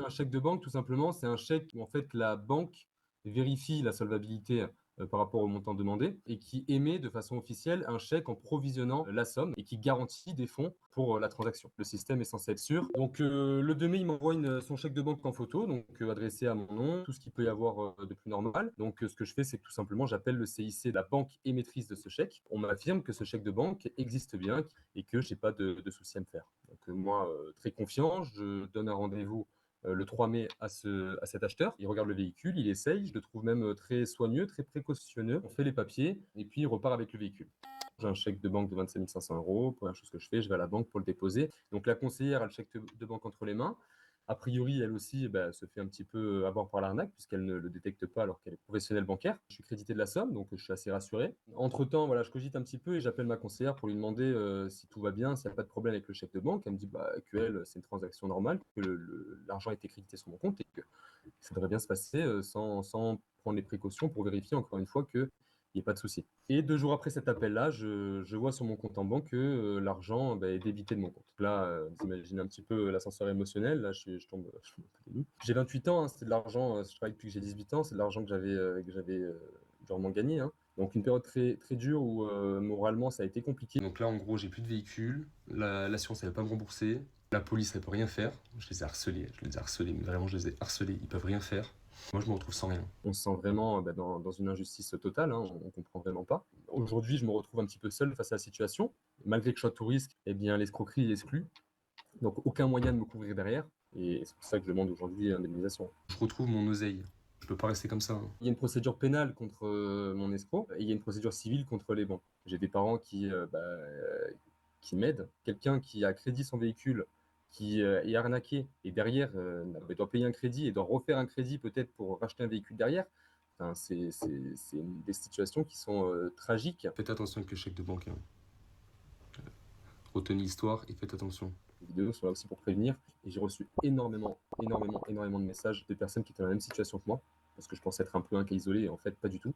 Un chèque de banque, tout simplement, c'est un chèque où en fait la banque vérifie la solvabilité, par rapport au montant demandé et qui émet de façon officielle un chèque en provisionnant la somme et qui garantit des fonds pour, la transaction. Le système est censé être sûr. Donc, le 2 mai, il m'envoie son chèque de banque en photo, donc, adressé à mon nom, tout ce qu'il peut y avoir, de plus normal. Donc, ce que je fais, c'est que tout simplement, j'appelle le CIC, la banque émettrice de ce chèque. On m'affirme que ce chèque de banque existe bien et que j'ai pas de souci à me faire. Donc, moi, très confiant, je donne un rendez-vous le 3 mai à cet acheteur. Il regarde le véhicule, il essaye, je le trouve même très soigneux, très précautionneux. On fait les papiers et puis il repart avec le véhicule. J'ai un chèque de banque de 27 500 euros. Première chose que je fais, je vais à la banque pour le déposer. Donc la conseillère a le chèque de banque entre les mains. A priori, elle aussi se fait un petit peu avoir par l'arnaque puisqu'elle ne le détecte pas alors qu'elle est professionnelle bancaire. Je suis crédité de la somme, donc je suis assez rassuré. Entre-temps, voilà, je cogite un petit peu et j'appelle ma conseillère pour lui demander si tout va bien, s'il n'y a pas de problème avec le chèque de banque. Elle me dit que elle, c'est une transaction normale, que l'argent a été crédité sur mon compte et que ça devrait bien se passer sans prendre les précautions pour vérifier encore une fois qu'il n'y ait pas de souci. Et 2 jours après cet appel-là, je vois sur mon compte en banque que l'argent est débité de mon compte. Là, vous imaginez un petit peu l'ascenseur émotionnel. Là, je tombe un peu des nues. J'ai 28 ans, hein, c'est de l'argent, je travaille depuis que j'ai 18 ans, c'est de l'argent que j'avais durement gagné. Hein. Donc une période très, très dure où moralement ça a été compliqué. Donc là, en gros, j'ai plus de véhicule, l'assurance ne va pas me rembourser, la police, elle peut rien faire. Je les ai harcelés, mais vraiment, je les ai harcelés, ils peuvent rien faire. Moi, je me retrouve sans rien. On se sent vraiment dans une injustice totale, hein, on comprend vraiment pas. Aujourd'hui, je me retrouve un petit peu seul face à la situation. Malgré que je sois tout risque, eh bien, l'escroquerie est exclue. Donc, aucun moyen de me couvrir derrière. Et c'est pour ça que je demande aujourd'hui indemnisation. Je retrouve mon oseille. Je peux pas rester comme ça. Hein. Il y a une procédure pénale contre mon escroc et il y a une procédure civile contre les banques. J'ai des parents qui m'aident. Quelqu'un qui a crédit son véhicule, qui est arnaqué et derrière doit payer un crédit et doit refaire un crédit peut-être pour racheter un véhicule derrière. Enfin, c'est des situations qui sont tragiques. Faites attention avec le chèque de banque. Hein. Retenez l'histoire et faites attention. Les vidéos sont là aussi pour prévenir. Et j'ai reçu énormément de messages de personnes qui étaient dans la même situation que moi. Parce que je pensais être un peu un cas isolé et en fait, pas du tout.